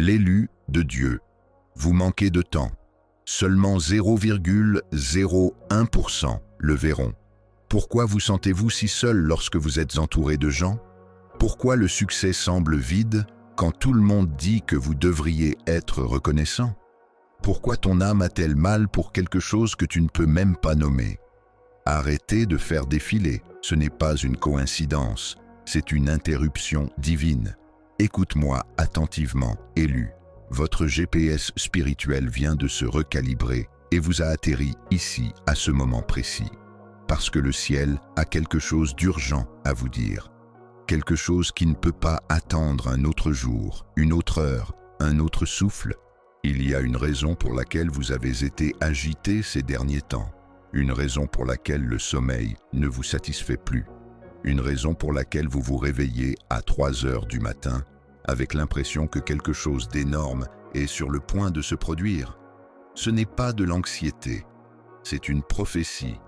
l'élu de Dieu. Vous manquez de temps. Seulement 0,01% le verront. Pourquoi vous sentez-vous si seul lorsque vous êtes entouré de gens? Pourquoi le succès semble vide quand tout le monde dit que vous devriez être reconnaissant? Pourquoi ton âme a-t-elle mal pour quelque chose que tu ne peux même pas nommer? Arrêtez de faire défiler, ce n'est pas une coïncidence, c'est une interruption divine. Écoute-moi attentivement, élu. Votre GPS spirituel vient de se recalibrer et vous a atterri ici à ce moment précis. Parce que le ciel a quelque chose d'urgent à vous dire. Quelque chose qui ne peut pas attendre un autre jour, une autre heure, un autre souffle. Il y a une raison pour laquelle vous avez été agité ces derniers temps. Une raison pour laquelle le sommeil ne vous satisfait plus. Une raison pour laquelle vous vous réveillez à 3 heures du matin avec l'impression que quelque chose d'énorme est sur le point de se produire. Ce n'est pas de l'anxiété, c'est une prophétie.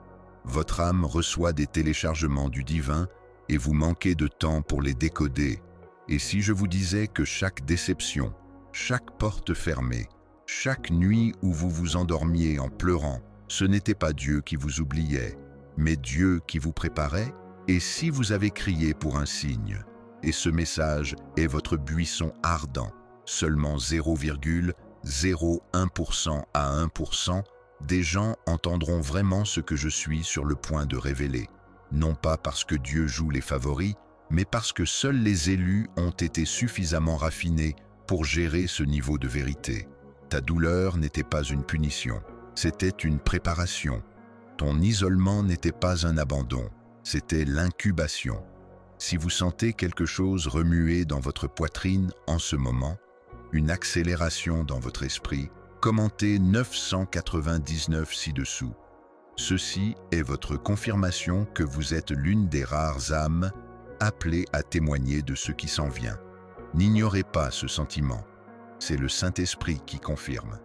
Votre âme reçoit des téléchargements du divin et vous manquez de temps pour les décoder. Et si je vous disais que chaque déception, chaque porte fermée, chaque nuit où vous vous endormiez en pleurant, ce n'était pas Dieu qui vous oubliait, mais Dieu qui vous préparait? Et si vous avez crié pour un signe, et ce message est votre buisson ardent, seulement 0,01% à 1%, des gens entendront vraiment ce que je suis sur le point de révéler. Non pas parce que Dieu joue les favoris, mais parce que seuls les élus ont été suffisamment raffinés pour gérer ce niveau de vérité. Ta douleur n'était pas une punition, c'était une préparation. Ton isolement n'était pas un abandon, c'était l'incubation. Si vous sentez quelque chose remuer dans votre poitrine en ce moment, une accélération dans votre esprit, commentez 999 ci-dessous. Ceci est votre confirmation que vous êtes l'une des rares âmes appelées à témoigner de ce qui s'en vient. N'ignorez pas ce sentiment. C'est le Saint-Esprit qui confirme.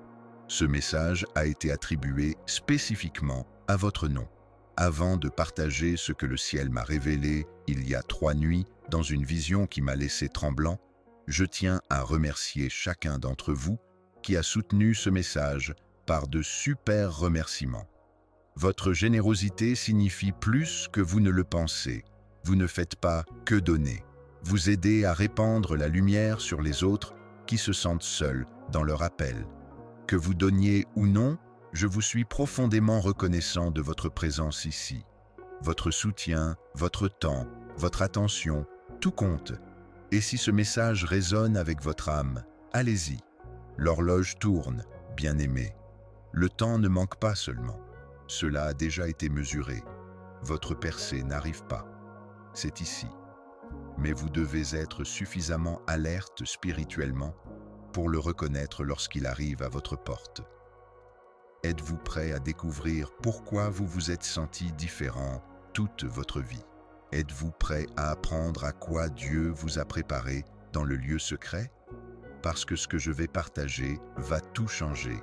Ce message a été attribué spécifiquement à votre nom. Avant de partager ce que le ciel m'a révélé il y a 3 nuits dans une vision qui m'a laissé tremblant, je tiens à remercier chacun d'entre vous qui a soutenu ce message par de super remerciements. Votre générosité signifie plus que vous ne le pensez. Vous ne faites pas que donner. Vous aidez à répandre la lumière sur les autres qui se sentent seuls dans leur appel. Que vous donniez ou non, je vous suis profondément reconnaissant de votre présence ici. Votre soutien, votre temps, votre attention, tout compte. Et si ce message résonne avec votre âme, allez-y. L'horloge tourne, bien-aimé. Le temps ne manque pas seulement. Cela a déjà été mesuré. Votre percée n'arrive pas. C'est ici. Mais vous devez être suffisamment alerte spirituellement pour le reconnaître lorsqu'il arrive à votre porte. Êtes-vous prêt à découvrir pourquoi vous vous êtes senti différent toute votre vie? Êtes-vous prêt à apprendre à quoi Dieu vous a préparé dans le lieu secret? Parce que ce que je vais partager va tout changer.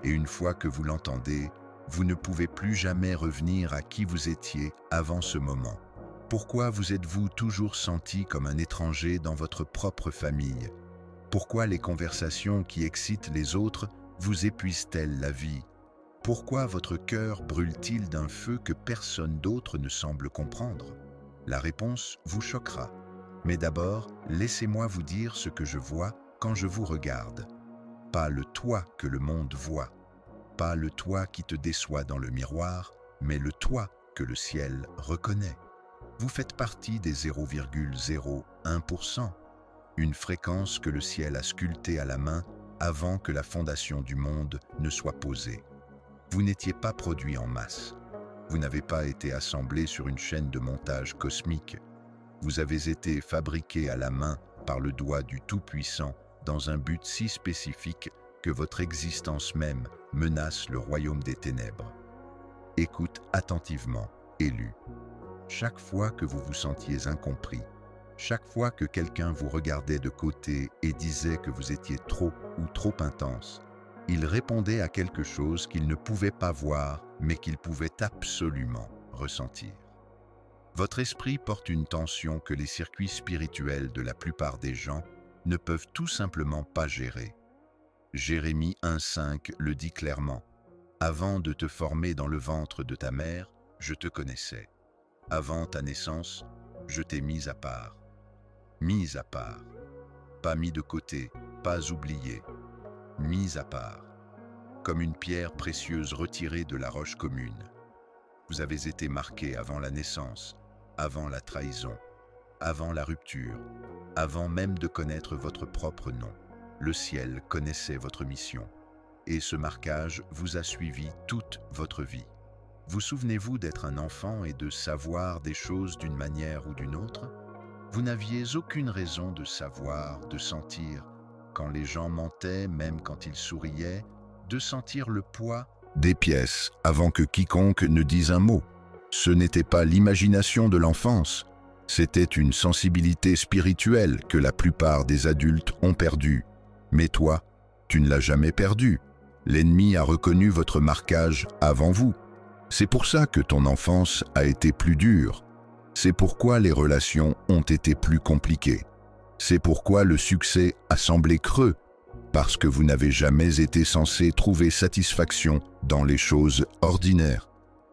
Et une fois que vous l'entendez, vous ne pouvez plus jamais revenir à qui vous étiez avant ce moment. Pourquoi vous êtes-vous toujours senti comme un étranger dans votre propre famille? Pourquoi les conversations qui excitent les autres vous épuisent-elles la vie? Pourquoi votre cœur brûle-t-il d'un feu que personne d'autre ne semble comprendre? La réponse vous choquera. Mais d'abord, laissez-moi vous dire ce que je vois quand je vous regarde. Pas le toi que le monde voit. Pas le toi qui te déçoit dans le miroir, mais le toi que le ciel reconnaît. Vous faites partie des 0,01%, une fréquence que le ciel a sculptée à la main avant que la fondation du monde ne soit posée. Vous n'étiez pas produit en masse. Vous n'avez pas été assemblé sur une chaîne de montage cosmique. Vous avez été fabriqué à la main par le doigt du Tout-Puissant dans un but si spécifique que votre existence même menace le royaume des ténèbres. Écoute attentivement, élu. Chaque fois que vous vous sentiez incompris, chaque fois que quelqu'un vous regardait de côté et disait que vous étiez trop ou trop intense, il répondait à quelque chose qu'il ne pouvait pas voir, mais qu'il pouvait absolument ressentir. Votre esprit porte une tension que les circuits spirituels de la plupart des gens ne peuvent tout simplement pas gérer. Jérémie 1,5 le dit clairement. Avant de te former dans le ventre de ta mère, je te connaissais. Avant ta naissance, je t'ai mis à part. Mis à part. Pas mis de côté, pas oublié. Mis à part. Comme une pierre précieuse retirée de la roche commune. Vous avez été marqué avant la naissance, avant la trahison, avant la rupture, avant même de connaître votre propre nom. Le ciel connaissait votre mission. Et ce marquage vous a suivi toute votre vie. Vous souvenez-vous d'être un enfant et de savoir des choses d'une manière ou d'une autre? Vous n'aviez aucune raison de savoir, de sentir, quand les gens mentaient, même quand ils souriaient, de sentir le poids des pièces avant que quiconque ne dise un mot. Ce n'était pas l'imagination de l'enfance, c'était une sensibilité spirituelle que la plupart des adultes ont perdue. Mais toi, tu ne l'as jamais perdue. L'ennemi a reconnu votre marquage avant vous. C'est pour ça que ton enfance a été plus dure. C'est pourquoi les relations ont été plus compliquées. C'est pourquoi le succès a semblé creux, parce que vous n'avez jamais été censé trouver satisfaction dans les choses ordinaires.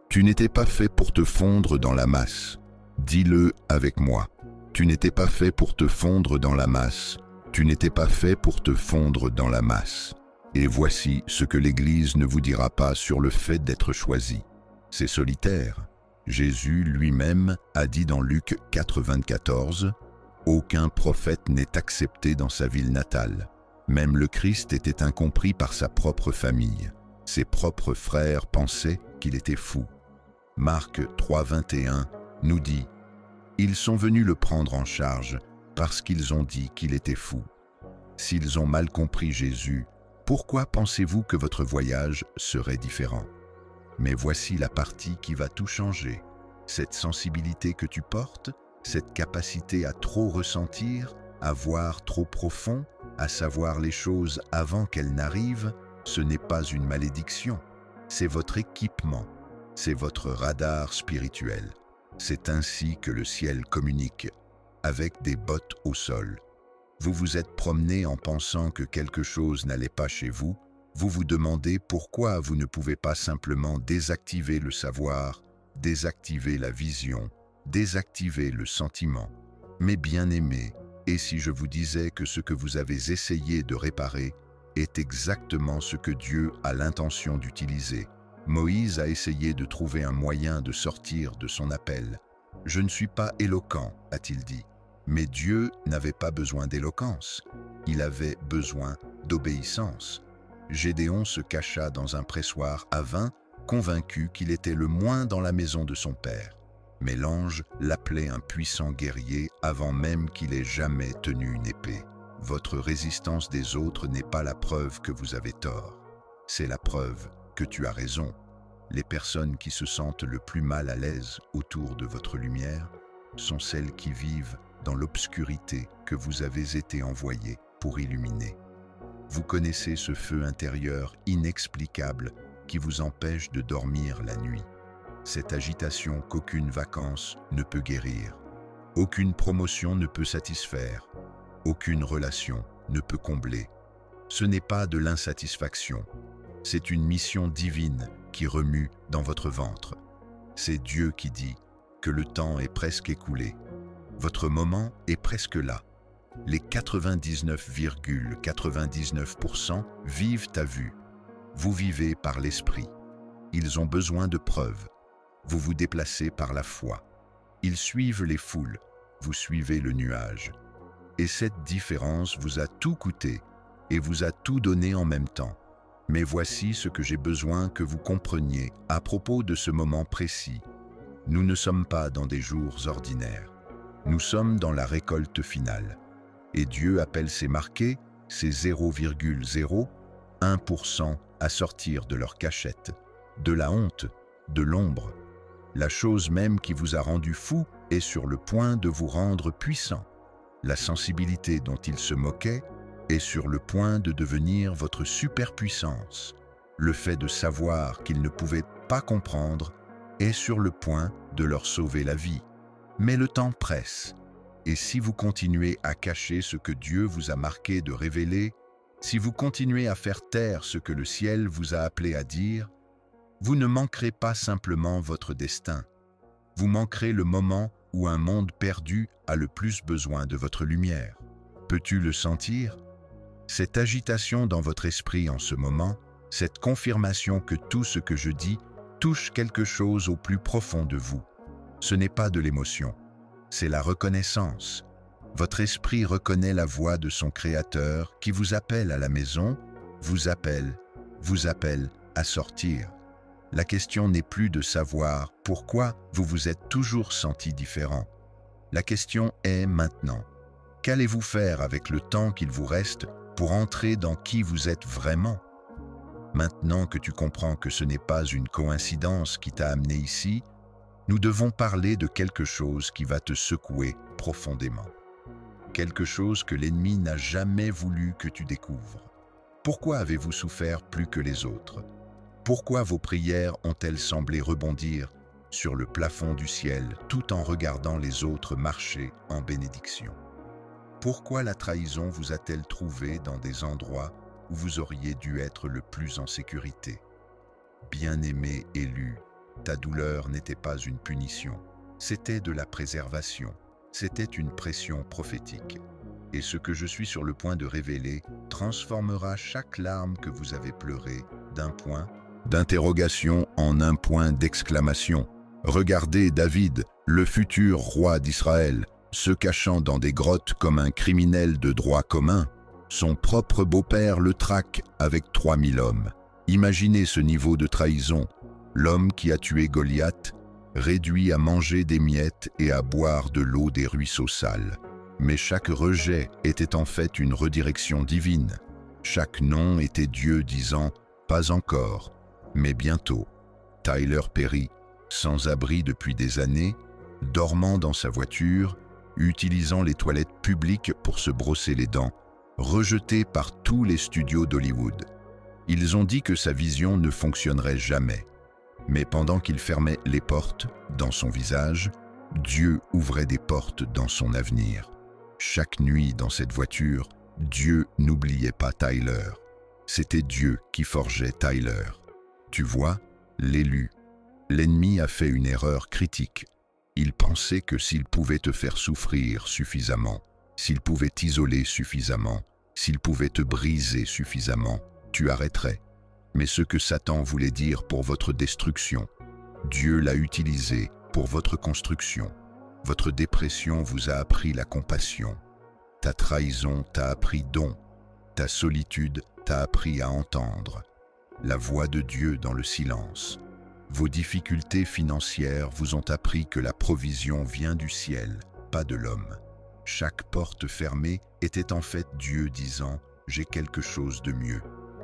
Tu n'étais pas fait pour te fondre dans la masse. Dis-le avec moi. Tu n'étais pas fait pour te fondre dans la masse. Tu n'étais pas fait pour te fondre dans la masse. Et voici ce que l'Église ne vous dira pas sur le fait d'être choisi. C'est solitaire. Jésus lui-même a dit dans Luc 4,24 « Aucun prophète n'est accepté dans sa ville natale. Même le Christ était incompris par sa propre famille. Ses propres frères pensaient qu'il était fou. » Marc 3,21 nous dit « Ils sont venus le prendre en charge parce qu'ils ont dit qu'il était fou. » S'ils ont mal compris Jésus, pourquoi pensez-vous que votre voyage serait différent? Mais voici la partie qui va tout changer. Cette sensibilité que tu portes, cette capacité à trop ressentir, à voir trop profond, à savoir les choses avant qu'elles n'arrivent, ce n'est pas une malédiction. C'est votre équipement, c'est votre radar spirituel. C'est ainsi que le ciel communique, avec des bottes au sol. Vous vous êtes promené en pensant que quelque chose n'allait pas chez vous. Vous vous demandez pourquoi vous ne pouvez pas simplement désactiver le savoir, désactiver la vision, désactiver le sentiment. Mais bien-aimé, et si je vous disais que ce que vous avez essayé de réparer est exactement ce que Dieu a l'intention d'utiliser? Moïse a essayé de trouver un moyen de sortir de son appel. « Je ne suis pas éloquent », a-t-il dit. Mais Dieu n'avait pas besoin d'éloquence. Il avait besoin d'obéissance. Gédéon se cacha dans un pressoir à vin, convaincu qu'il était le moins dans la maison de son père. Mais l'ange l'appelait un puissant guerrier avant même qu'il ait jamais tenu une épée. Votre résistance des autres n'est pas la preuve que vous avez tort. C'est la preuve que tu as raison. Les personnes qui se sentent le plus mal à l'aise autour de votre lumière sont celles qui vivent dans l'obscurité que vous avez été envoyé pour illuminer. Vous connaissez ce feu intérieur inexplicable qui vous empêche de dormir la nuit. Cette agitation qu'aucune vacance ne peut guérir. Aucune promotion ne peut satisfaire. Aucune relation ne peut combler. Ce n'est pas de l'insatisfaction. C'est une mission divine qui remue dans votre ventre. C'est Dieu qui dit que le temps est presque écoulé. Votre moment est presque là. Les 99,99% vivent à vue. Vous vivez par l'esprit. Ils ont besoin de preuves. Vous vous déplacez par la foi. Ils suivent les foules. Vous suivez le nuage. Et cette différence vous a tout coûté et vous a tout donné en même temps. Mais voici ce que j'ai besoin que vous compreniez à propos de ce moment précis. Nous ne sommes pas dans des jours ordinaires. Nous sommes dans la récolte finale. Et Dieu appelle ces marqués, ces 0,01% à sortir de leur cachette, de la honte, de l'ombre. La chose même qui vous a rendu fou est sur le point de vous rendre puissant. La sensibilité dont il se moquait est sur le point de devenir votre superpuissance. Le fait de savoir qu'ils ne pouvaient pas comprendre est sur le point de leur sauver la vie. Mais le temps presse. Et si vous continuez à cacher ce que Dieu vous a marqué de révéler, si vous continuez à faire taire ce que le ciel vous a appelé à dire, vous ne manquerez pas simplement votre destin. Vous manquerez le moment où un monde perdu a le plus besoin de votre lumière. Peux-tu le sentir? Cette agitation dans votre esprit en ce moment, cette confirmation que tout ce que je dis touche quelque chose au plus profond de vous. Ce n'est pas de l'émotion, c'est la reconnaissance. Votre esprit reconnaît la voix de son Créateur qui vous appelle à la maison, vous appelle à sortir. La question n'est plus de savoir pourquoi vous vous êtes toujours senti différent. La question est maintenant. Qu'allez-vous faire avec le temps qu'il vous reste pour entrer dans qui vous êtes vraiment? Maintenant que tu comprends que ce n'est pas une coïncidence qui t'a amené ici, nous devons parler de quelque chose qui va te secouer profondément. Quelque chose que l'ennemi n'a jamais voulu que tu découvres. Pourquoi avez-vous souffert plus que les autres? Pourquoi vos prières ont-elles semblé rebondir sur le plafond du ciel tout en regardant les autres marcher en bénédiction? Pourquoi la trahison vous a-t-elle trouvé dans des endroits où vous auriez dû être le plus en sécurité? Bien-aimé élu, ta douleur n'était pas une punition, c'était de la préservation, c'était une pression prophétique. Et ce que je suis sur le point de révéler transformera chaque larme que vous avez pleurée d'un point d'interrogation en un point d'exclamation. Regardez David, le futur roi d'Israël, se cachant dans des grottes comme un criminel de droit commun. Son propre beau-père le traque avec 3000 hommes. Imaginez ce niveau de trahison. L'homme qui a tué Goliath, réduit à manger des miettes et à boire de l'eau des ruisseaux sales. Mais chaque rejet était en fait une redirection divine. Chaque non était Dieu disant « pas encore ». Mais bientôt, Tyler Perry, sans abri depuis des années, dormant dans sa voiture, utilisant les toilettes publiques pour se brosser les dents, rejeté par tous les studios d'Hollywood. Ils ont dit que sa vision ne fonctionnerait jamais. Mais pendant qu'il fermait les portes dans son visage, Dieu ouvrait des portes dans son avenir. Chaque nuit dans cette voiture, Dieu n'oubliait pas Tyler. C'était Dieu qui forgeait Tyler. Tu vois, l'élu. L'ennemi a fait une erreur critique. Il pensait que s'il pouvait te faire souffrir suffisamment, s'il pouvait t'isoler suffisamment, s'il pouvait te briser suffisamment, tu arrêterais. Mais ce que Satan voulait dire pour votre destruction, Dieu l'a utilisé pour votre construction. Votre dépression vous a appris la compassion. Ta trahison t'a appris don. Ta solitude t'a appris à entendre. La voix de Dieu dans le silence. Vos difficultés financières vous ont appris que la provision vient du ciel, pas de l'homme. Chaque porte fermée était en fait Dieu disant « J'ai quelque chose de mieux ».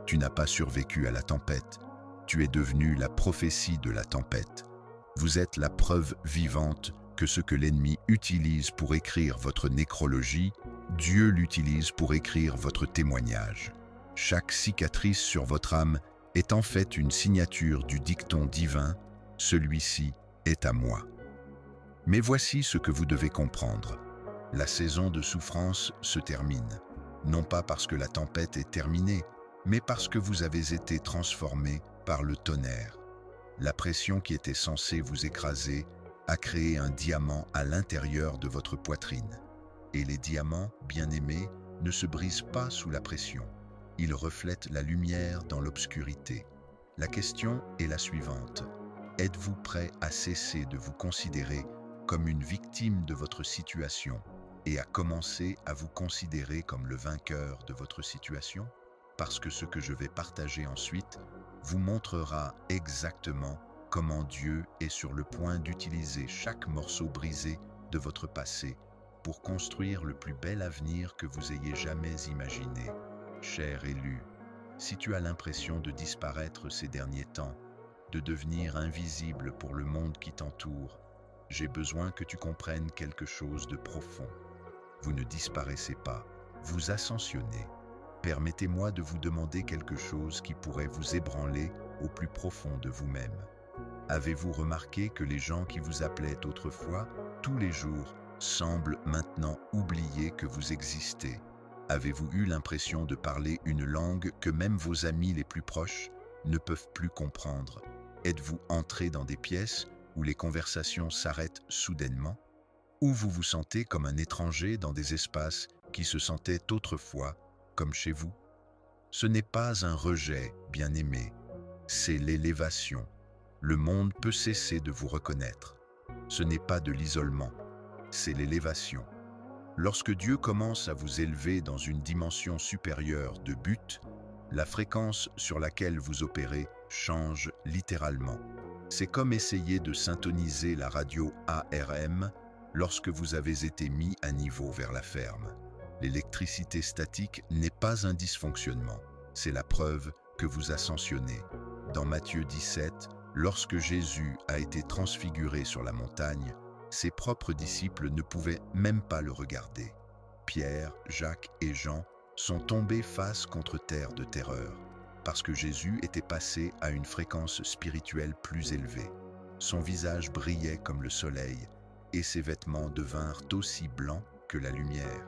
Tu n'as pas survécu à la tempête. Tu es devenu la prophétie de la tempête. Vous êtes la preuve vivante que ce que l'ennemi utilise pour écrire votre nécrologie, Dieu l'utilise pour écrire votre témoignage. Chaque cicatrice sur votre âme est en fait une signature du dicton divin « Celui-ci est à moi ». Mais voici ce que vous devez comprendre. La saison de souffrance se termine, non pas parce que la tempête est terminée, mais parce que vous avez été transformé par le tonnerre. La pression qui était censée vous écraser a créé un diamant à l'intérieur de votre poitrine. Et les diamants, bien-aimés, ne se brisent pas sous la pression. Ils reflètent la lumière dans l'obscurité. La question est la suivante. Êtes-vous prêt à cesser de vous considérer comme une victime de votre situation et à commencer à vous considérer comme le vainqueur de votre situation? Parce que ce que je vais partager ensuite vous montrera exactement comment Dieu est sur le point d'utiliser chaque morceau brisé de votre passé pour construire le plus bel avenir que vous ayez jamais imaginé. Cher élu, si tu as l'impression de disparaître ces derniers temps, de devenir invisible pour le monde qui t'entoure, j'ai besoin que tu comprennes quelque chose de profond. Vous ne disparaissez pas, vous ascensionnez. Permettez-moi de vous demander quelque chose qui pourrait vous ébranler au plus profond de vous-même. Avez-vous remarqué que les gens qui vous appelaient autrefois, tous les jours, semblent maintenant oublier que vous existez. Avez-vous eu l'impression de parler une langue que même vos amis les plus proches ne peuvent plus comprendre? Êtes-vous entré dans des pièces où les conversations s'arrêtent soudainement? Ou vous vous sentez comme un étranger dans des espaces qui se sentaient autrefois comme chez vous? Ce n'est pas un rejet, bien-aimé, c'est l'élévation. Le monde peut cesser de vous reconnaître. Ce n'est pas de l'isolement, c'est l'élévation. Lorsque Dieu commence à vous élever dans une dimension supérieure de but, la fréquence sur laquelle vous opérez change littéralement. C'est comme essayer de syntoniser la radio ARM lorsque vous avez été mis à niveau vers la ferme. L'électricité statique n'est pas un dysfonctionnement, c'est la preuve que vous ascensionnez. Dans Matthieu 17, lorsque Jésus a été transfiguré sur la montagne, ses propres disciples ne pouvaient même pas le regarder. Pierre, Jacques et Jean sont tombés face contre terre de terreur, parce que Jésus était passé à une fréquence spirituelle plus élevée. Son visage brillait comme le soleil, et ses vêtements devinrent aussi blancs que la lumière.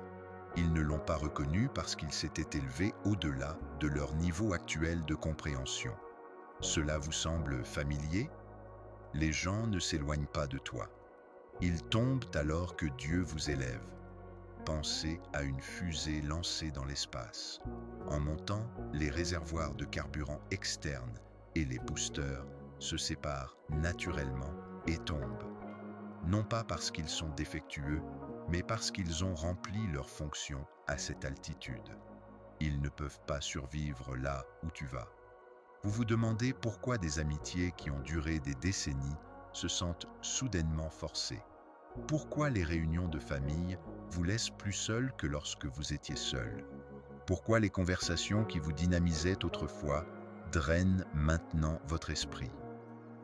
Ils ne l'ont pas reconnu parce qu'il s'était élevé au-delà de leur niveau actuel de compréhension. Cela vous semble familier? Les gens ne s'éloignent pas de toi. Ils tombent alors que Dieu vous élève. Pensez à une fusée lancée dans l'espace. En montant, les réservoirs de carburant externes et les boosters se séparent naturellement et tombent. Non pas parce qu'ils sont défectueux, mais parce qu'ils ont rempli leur fonction à cette altitude. Ils ne peuvent pas survivre là où tu vas. Vous vous demandez pourquoi des amitiés qui ont duré des décennies se sentent soudainement forcées. Pourquoi les réunions de famille vous laissent plus seul que lorsque vous étiez seul? Pourquoi les conversations qui vous dynamisaient autrefois drainent maintenant votre esprit?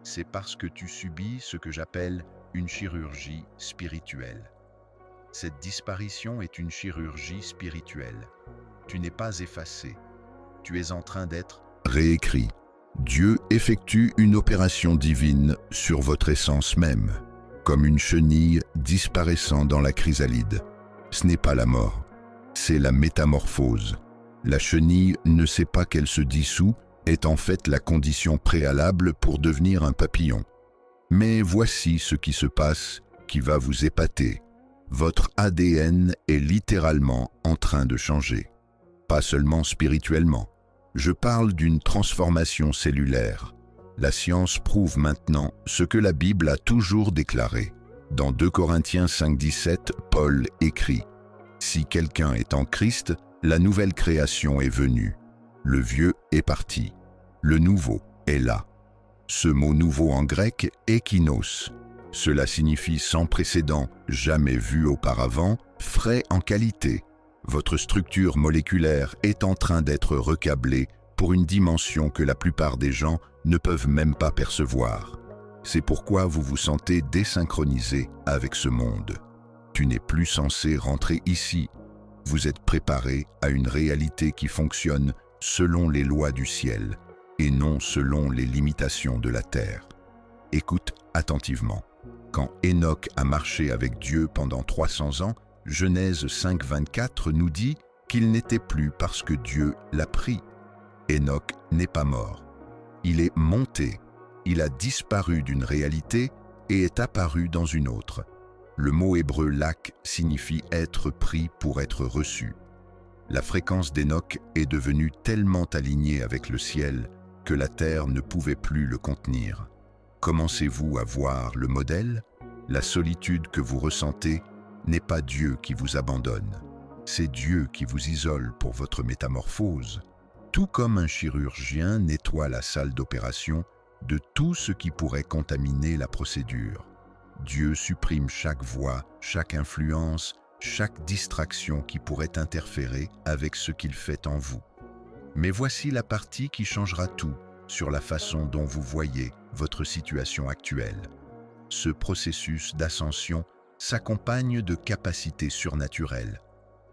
C'est parce que tu subis ce que j'appelle une chirurgie spirituelle. Cette disparition est une chirurgie spirituelle. Tu n'es pas effacé. Tu es en train d'être réécrit. Dieu effectue une opération divine sur votre essence même, comme une chenille disparaissant dans la chrysalide. Ce n'est pas la mort, c'est la métamorphose. La chenille ne sait pas qu'elle se dissout, est en fait la condition préalable pour devenir un papillon. Mais voici ce qui se passe qui va vous épater. Votre ADN est littéralement en train de changer. Pas seulement spirituellement. Je parle d'une transformation cellulaire. La science prouve maintenant ce que la Bible a toujours déclaré. Dans 2 Corinthiens 5,17, Paul écrit « Si quelqu'un est en Christ, la nouvelle création est venue. Le vieux est parti. Le nouveau est là. » Ce mot nouveau en grec est kinos. Cela signifie sans précédent, jamais vu auparavant, frais en qualité. Votre structure moléculaire est en train d'être recablée pour une dimension que la plupart des gens ne peuvent même pas percevoir. C'est pourquoi vous vous sentez désynchronisé avec ce monde. Tu n'es plus censé rentrer ici. Vous êtes préparé à une réalité qui fonctionne selon les lois du ciel et non selon les limitations de la terre. Écoute attentivement. Quand Enoch a marché avec Dieu pendant 300 ans, Genèse 5,24 nous dit qu'il n'était plus parce que Dieu l'a pris. Enoch n'est pas mort. Il est monté. Il a disparu d'une réalité et est apparu dans une autre. Le mot hébreu lak signifie être pris pour être reçu. La fréquence d'Enoch est devenue tellement alignée avec le ciel que la terre ne pouvait plus le contenir. Commencez-vous à voir le modèle? La solitude que vous ressentez n'est pas Dieu qui vous abandonne. C'est Dieu qui vous isole pour votre métamorphose. Tout comme un chirurgien nettoie la salle d'opération de tout ce qui pourrait contaminer la procédure. Dieu supprime chaque voix, chaque influence, chaque distraction qui pourrait interférer avec ce qu'il fait en vous. Mais voici la partie qui changera tout sur la façon dont vous voyez votre situation actuelle. Ce processus d'ascension s'accompagne de capacités surnaturelles.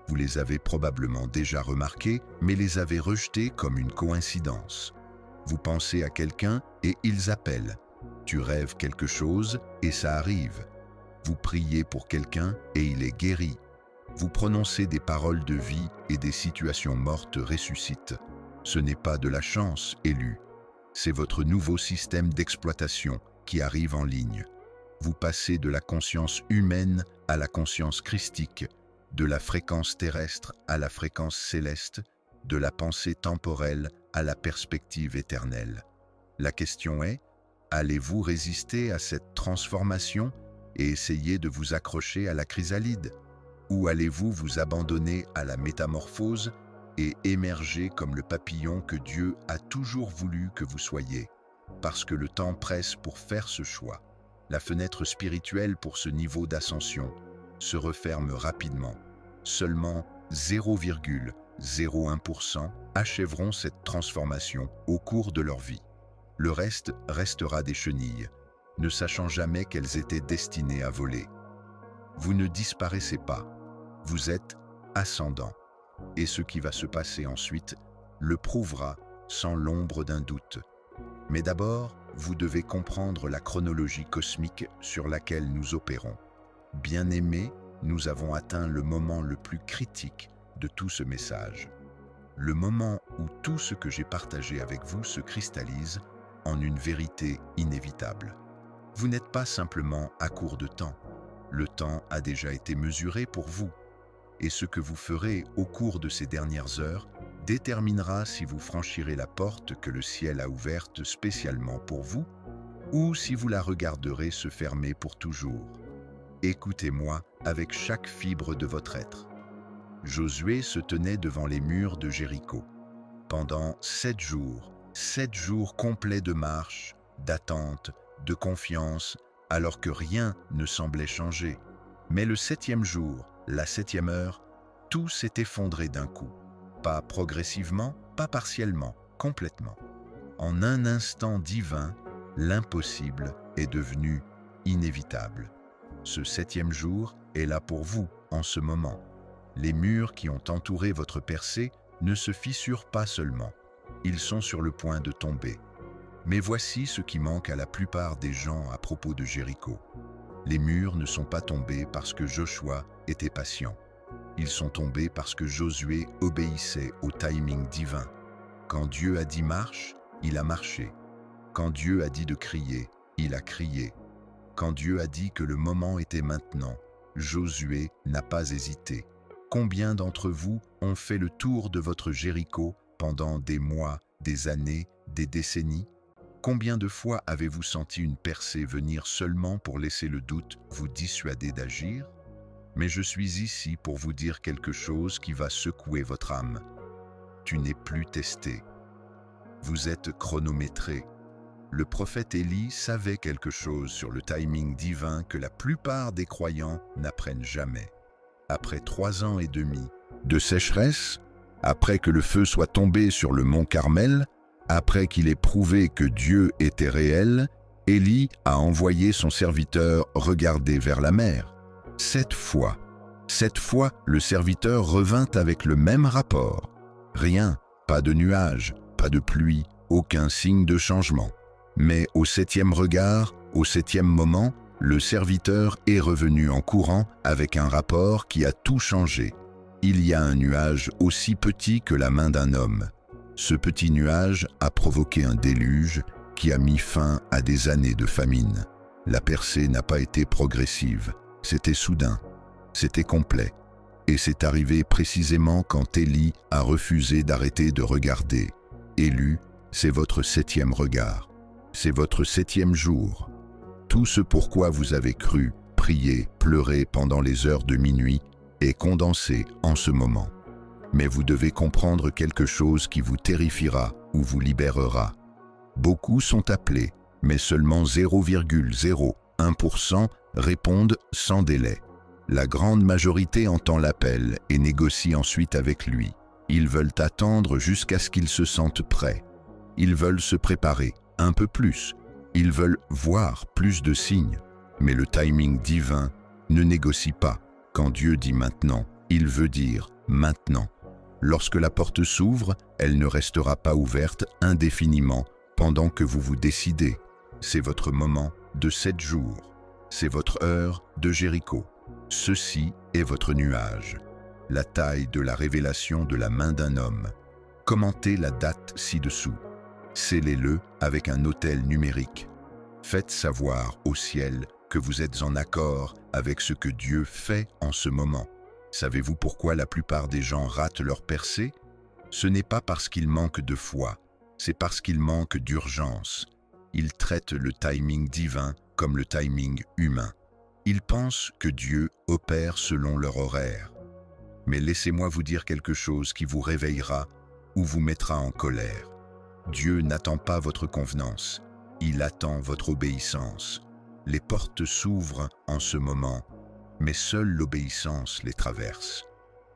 Vous les avez probablement déjà remarquées, mais les avez rejetées comme une coïncidence. Vous pensez à quelqu'un et ils appellent. Tu rêves quelque chose et ça arrive. Vous priez pour quelqu'un et il est guéri. Vous prononcez des paroles de vie et des situations mortes ressuscitent. Ce n'est pas de la chance, élu. C'est votre nouveau système d'exploitation qui arrive en ligne. Vous passez de la conscience humaine à la conscience christique, de la fréquence terrestre à la fréquence céleste, de la pensée temporelle à la perspective éternelle. La question est, allez-vous résister à cette transformation et essayer de vous accrocher à la chrysalide? Ou allez-vous vous abandonner à la métamorphose et émerger comme le papillon que Dieu a toujours voulu que vous soyez? Parce que le temps presse pour faire ce choix. La fenêtre spirituelle pour ce niveau d'ascension se referme rapidement. Seulement 0,01% achèveront cette transformation au cours de leur vie. Le reste restera des chenilles, ne sachant jamais qu'elles étaient destinées à voler. Vous ne disparaissez pas, vous êtes ascendant. Et ce qui va se passer ensuite le prouvera sans l'ombre d'un doute. Mais d'abord, vous devez comprendre la chronologie cosmique sur laquelle nous opérons. Bien-aimés, nous avons atteint le moment le plus critique de tout ce message. Le moment où tout ce que j'ai partagé avec vous se cristallise en une vérité inévitable. Vous n'êtes pas simplement à court de temps. Le temps a déjà été mesuré pour vous. Et ce que vous ferez au cours de ces dernières heures déterminera si vous franchirez la porte que le ciel a ouverte spécialement pour vous, ou si vous la regarderez se fermer pour toujours. Écoutez-moi avec chaque fibre de votre être. Josué se tenait devant les murs de Jéricho. Pendant 7 jours complets de marche, d'attente, de confiance, alors que rien ne semblait changer. Mais le 7e jour, la 7e heure, tout s'est effondré d'un coup. Pas progressivement, pas partiellement, complètement. En un instant divin, l'impossible est devenu inévitable. Ce 7e jour est là pour vous en ce moment. Les murs qui ont entouré votre percée ne se fissurent pas seulement. Ils sont sur le point de tomber. Mais voici ce qui manque à la plupart des gens à propos de Jéricho. Les murs ne sont pas tombés parce que Joshua était patient. Ils sont tombés parce que Josué obéissait au timing divin. Quand Dieu a dit marche, il a marché. Quand Dieu a dit de crier, il a crié. Quand Dieu a dit que le moment était maintenant, Josué n'a pas hésité. Combien d'entre vous ont fait le tour de votre Jéricho pendant des mois, des années, des décennies? Combien de fois avez-vous senti une percée venir seulement pour laisser le doute vous dissuader d'agir? Mais je suis ici pour vous dire quelque chose qui va secouer votre âme. Tu n'es plus testé. Vous êtes chronométré. Le prophète Élie savait quelque chose sur le timing divin que la plupart des croyants n'apprennent jamais. Après 3 ans et demi de sécheresse, après que le feu soit tombé sur le mont Carmel, après qu'il ait prouvé que Dieu était réel, Élie a envoyé son serviteur regarder vers la mer. 7 fois, le serviteur revint avec le même rapport. Rien, pas de nuages, pas de pluie, aucun signe de changement. Mais au 7e regard, au 7e moment, le serviteur est revenu en courant avec un rapport qui a tout changé. Il y a un nuage aussi petit que la main d'un homme. Ce petit nuage a provoqué un déluge qui a mis fin à des années de famine. La percée n'a pas été progressive, c'était soudain, c'était complet. Et c'est arrivé précisément quand Élie a refusé d'arrêter de regarder. Élu, c'est votre 7e regard, c'est votre 7e jour. Tout ce pourquoi vous avez cru, prié, pleuré pendant les heures de minuit est condensé en ce moment. Mais vous devez comprendre quelque chose qui vous terrifiera ou vous libérera. Beaucoup sont appelés, mais seulement 0,01% répondent sans délai. La grande majorité entend l'appel et négocie ensuite avec lui. Ils veulent attendre jusqu'à ce qu'ils se sentent prêts. Ils veulent se préparer un peu plus. Ils veulent voir plus de signes. Mais le timing divin ne négocie pas. Quand Dieu dit maintenant, il veut dire maintenant. Lorsque la porte s'ouvre, elle ne restera pas ouverte indéfiniment pendant que vous vous décidez. C'est votre moment de 7 jours. C'est votre heure de Jéricho. Ceci est votre nuage. La taille de la révélation de la main d'un homme. Commentez la date ci-dessous. Scellez-le avec un autel numérique. Faites savoir au ciel que vous êtes en accord avec ce que Dieu fait en ce moment. Savez-vous pourquoi la plupart des gens ratent leur percée? Ce n'est pas parce qu'ils manquent de foi, c'est parce qu'ils manquent d'urgence. Ils traitent le timing divin comme le timing humain. Ils pensent que Dieu opère selon leur horaire. Mais laissez-moi vous dire quelque chose qui vous réveillera ou vous mettra en colère. Dieu n'attend pas votre convenance, il attend votre obéissance. Les portes s'ouvrent en ce moment, mais seule l'obéissance les traverse.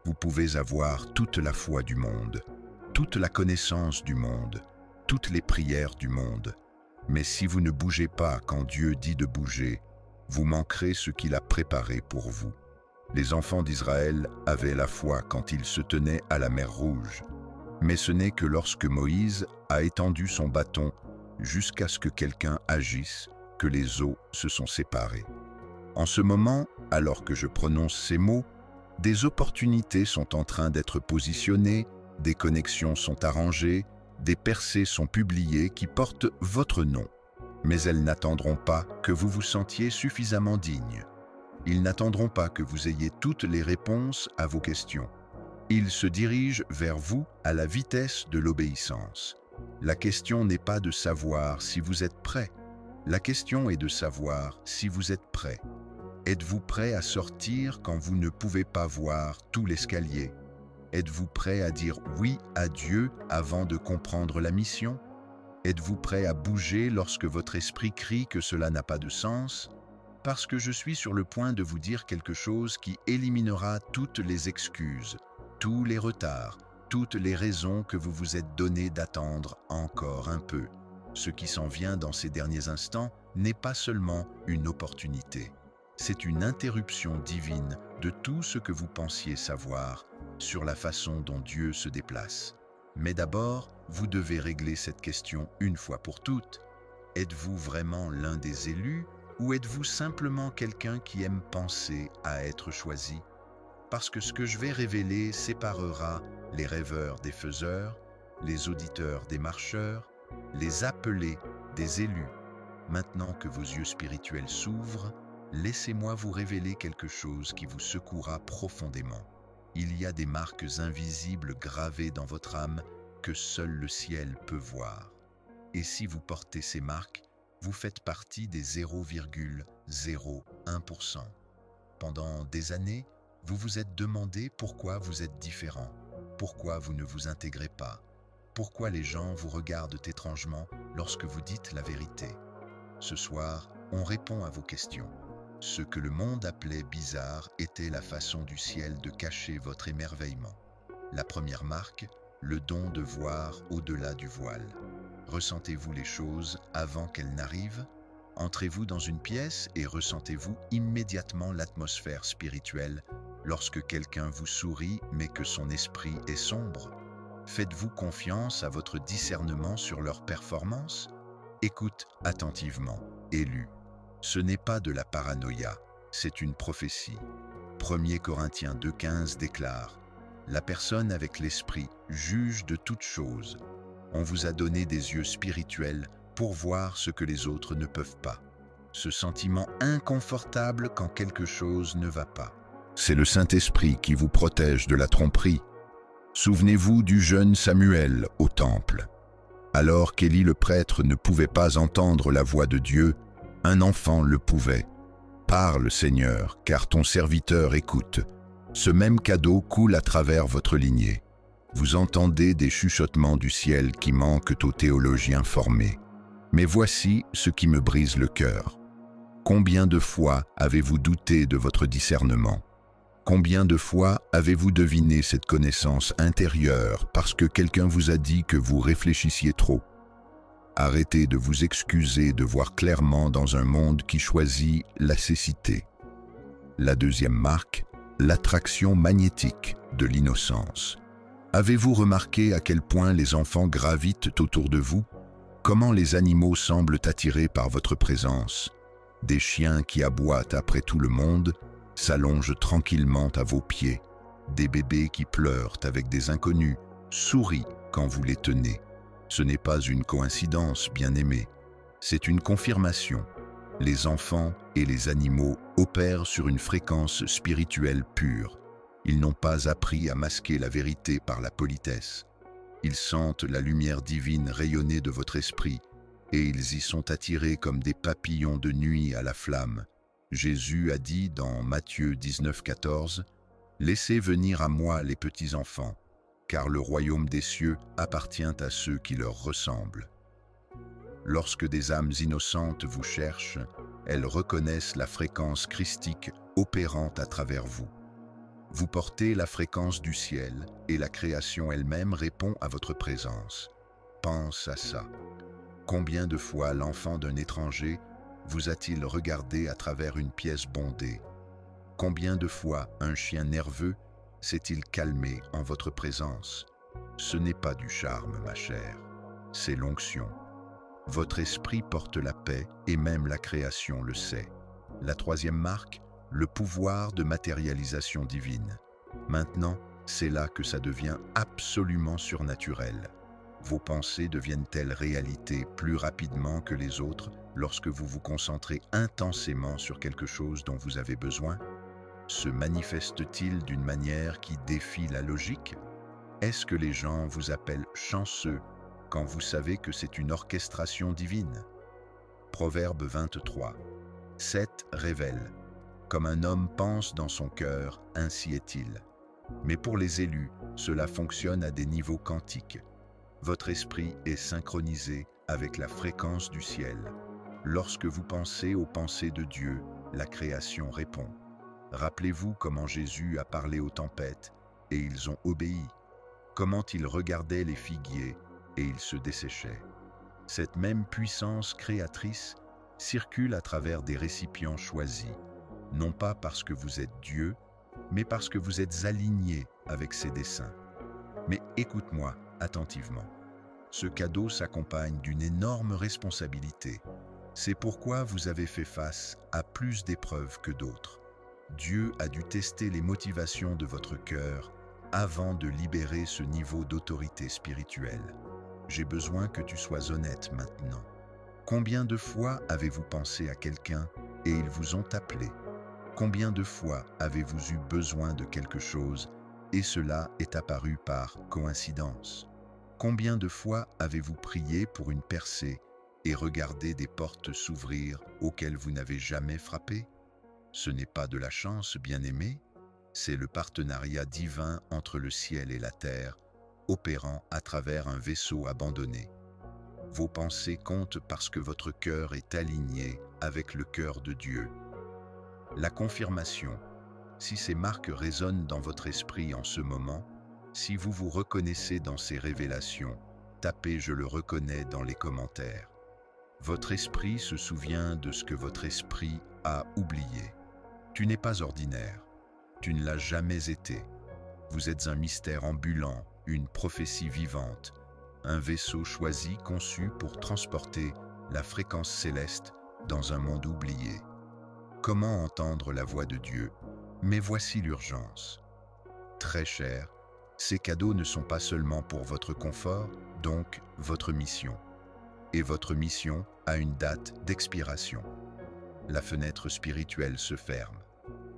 Vous pouvez avoir toute la foi du monde, toute la connaissance du monde, toutes les prières du monde. Mais si vous ne bougez pas quand Dieu dit de bouger, vous manquerez ce qu'il a préparé pour vous. Les enfants d'Israël avaient la foi quand ils se tenaient à la mer Rouge. Mais ce n'est que lorsque Moïse a étendu son bâton jusqu'à ce que quelqu'un agisse que les eaux se sont séparées. En ce moment, alors que je prononce ces mots, des opportunités sont en train d'être positionnées, des connexions sont arrangées, des percées sont publiées qui portent votre nom. Mais elles n'attendront pas que vous vous sentiez suffisamment digne. Ils n'attendront pas que vous ayez toutes les réponses à vos questions. Ils se dirigent vers vous à la vitesse de l'obéissance. La question n'est pas de savoir si vous êtes prêt. La question est de savoir si vous êtes prêt. Êtes-vous prêt à sortir quand vous ne pouvez pas voir tout l'escalier? Êtes-vous prêt à dire oui à Dieu avant de comprendre la mission? Êtes-vous prêt à bouger lorsque votre esprit crie que cela n'a pas de sens? Parce que je suis sur le point de vous dire quelque chose qui éliminera toutes les excuses, tous les retards, toutes les raisons que vous vous êtes donné d'attendre encore un peu. Ce qui s'en vient dans ces derniers instants n'est pas seulement une opportunité. C'est une interruption divine de tout ce que vous pensiez savoir sur la façon dont Dieu se déplace. Mais d'abord, vous devez régler cette question une fois pour toutes. Êtes-vous vraiment l'un des élus ou êtes-vous simplement quelqu'un qui aime penser à être choisi? Parce que ce que je vais révéler séparera les rêveurs des faiseurs, les auditeurs des marcheurs, les appelés des élus. Maintenant que vos yeux spirituels s'ouvrent, laissez-moi vous révéler quelque chose qui vous secouera profondément. Il y a des marques invisibles gravées dans votre âme que seul le ciel peut voir. Et si vous portez ces marques, vous faites partie des 0,01%. Pendant des années, vous vous êtes demandé pourquoi vous êtes différent, pourquoi vous ne vous intégrez pas, pourquoi les gens vous regardent étrangement lorsque vous dites la vérité. Ce soir, on répond à vos questions. Ce que le monde appelait bizarre était la façon du ciel de cacher votre émerveillement. La première marque, le don de voir au-delà du voile. Ressentez-vous les choses avant qu'elles n'arrivent? Entrez-vous dans une pièce et ressentez-vous immédiatement l'atmosphère spirituelle lorsque quelqu'un vous sourit mais que son esprit est sombre? Faites-vous confiance à votre discernement sur leur performance? Écoute attentivement, élu. Ce n'est pas de la paranoïa, c'est une prophétie. 1 Corinthiens 2,15 déclare « La personne avec l'esprit juge de toutes choses. On vous a donné des yeux spirituels pour voir ce que les autres ne peuvent pas. » Ce sentiment inconfortable quand quelque chose ne va pas. C'est le Saint-Esprit qui vous protège de la tromperie. Souvenez-vous du jeune Samuel au temple. Alors qu'Élie le prêtre ne pouvait pas entendre la voix de Dieu, un enfant le pouvait. Parle, Seigneur, car ton serviteur écoute. Ce même cadeau coule à travers votre lignée. Vous entendez des chuchotements du ciel qui manquent aux théologiens formés. Mais voici ce qui me brise le cœur. Combien de fois avez-vous douté de votre discernement? Combien de fois avez-vous deviné cette connaissance intérieure parce que quelqu'un vous a dit que vous réfléchissiez trop? Arrêtez de vous excuser de voir clairement dans un monde qui choisit la cécité. La deuxième marque, l'attraction magnétique de l'innocence. Avez-vous remarqué à quel point les enfants gravitent autour de vous? Comment les animaux semblent attirés par votre présence? Des chiens qui aboient après tout le monde s'allongent tranquillement à vos pieds. Des bébés qui pleurent avec des inconnus sourient quand vous les tenez. Ce n'est pas une coïncidence, bien-aimés, c'est une confirmation. Les enfants et les animaux opèrent sur une fréquence spirituelle pure. Ils n'ont pas appris à masquer la vérité par la politesse. Ils sentent la lumière divine rayonner de votre esprit et ils y sont attirés comme des papillons de nuit à la flamme. Jésus a dit dans Matthieu 19,14 « Laissez venir à moi les petits enfants, car le royaume des cieux appartient à ceux qui leur ressemblent. » Lorsque des âmes innocentes vous cherchent, elles reconnaissent la fréquence christique opérante à travers vous. Vous portez la fréquence du ciel et la création elle-même répond à votre présence. Pense à ça. Combien de fois l'enfant d'un étranger vous a-t-il regardé à travers une pièce bondée? Combien de fois un chien nerveux s'est-il calmé en votre présence? Ce n'est pas du charme, ma chère, c'est l'onction. Votre esprit porte la paix et même la création le sait. La troisième marque, le pouvoir de matérialisation divine. Maintenant, c'est là que ça devient absolument surnaturel. Vos pensées deviennent-elles réalité plus rapidement que les autres lorsque vous vous concentrez intensément sur quelque chose dont vous avez besoin? Se manifeste-t-il d'une manière qui défie la logique? Est-ce que les gens vous appellent chanceux quand vous savez que c'est une orchestration divine? Proverbe 23. 7 révèle « Comme un homme pense dans son cœur, ainsi est-il. » Mais pour les élus, cela fonctionne à des niveaux quantiques. Votre esprit est synchronisé avec la fréquence du ciel. Lorsque vous pensez aux pensées de Dieu, la création répond. Rappelez-vous comment Jésus a parlé aux tempêtes et ils ont obéi. Comment il regardait les figuiers et ils se desséchaient. Cette même puissance créatrice circule à travers des récipients choisis, non pas parce que vous êtes Dieu, mais parce que vous êtes alignés avec ses desseins. Mais écoute-moi attentivement. Ce cadeau s'accompagne d'une énorme responsabilité. C'est pourquoi vous avez fait face à plus d'épreuves que d'autres. Dieu a dû tester les motivations de votre cœur avant de libérer ce niveau d'autorité spirituelle. J'ai besoin que tu sois honnête maintenant. Combien de fois avez-vous pensé à quelqu'un et ils vous ont appelé? Combien de fois avez-vous eu besoin de quelque chose et cela est apparu par coïncidence? Combien de fois avez-vous prié pour une percée et regardé des portes s'ouvrir auxquelles vous n'avez jamais frappé? Ce n'est pas de la chance, bien-aimé, c'est le partenariat divin entre le ciel et la terre, opérant à travers un vaisseau abandonné. Vos pensées comptent parce que votre cœur est aligné avec le cœur de Dieu. La confirmation, si ces marques résonnent dans votre esprit en ce moment, si vous vous reconnaissez dans ces révélations, tapez « Je le reconnais » dans les commentaires. Votre esprit se souvient de ce que votre esprit a oublié. Tu n'es pas ordinaire, tu ne l'as jamais été. Vous êtes un mystère ambulant, une prophétie vivante, un vaisseau choisi conçu pour transporter la fréquence céleste dans un monde oublié. Comment entendre la voix de Dieu? Mais voici l'urgence. Très cher, ces cadeaux ne sont pas seulement pour votre confort, donc votre mission. Et votre mission a une date d'expiration. La fenêtre spirituelle se ferme.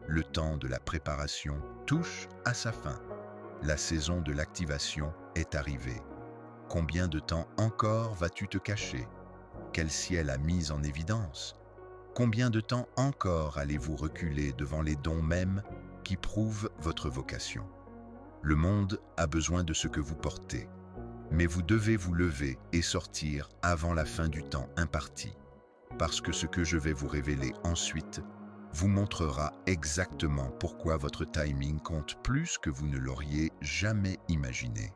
Le temps de la préparation touche à sa fin. La saison de l'activation est arrivée. Combien de temps encore vas-tu te cacher? Quel ciel a mis en évidence? Combien de temps encore allez-vous reculer devant les dons mêmes qui prouvent votre vocation? Le monde a besoin de ce que vous portez, mais vous devez vous lever et sortir avant la fin du temps imparti, parce que ce que je vais vous révéler ensuite vous montrera exactement pourquoi votre timing compte plus que vous ne l'auriez jamais imaginé.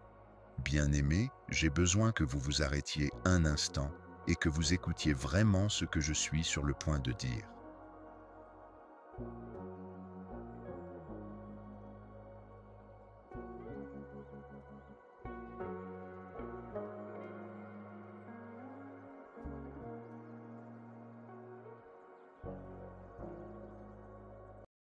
Bien-aimé, j'ai besoin que vous vous arrêtiez un instant et que vous écoutiez vraiment ce que je suis sur le point de dire.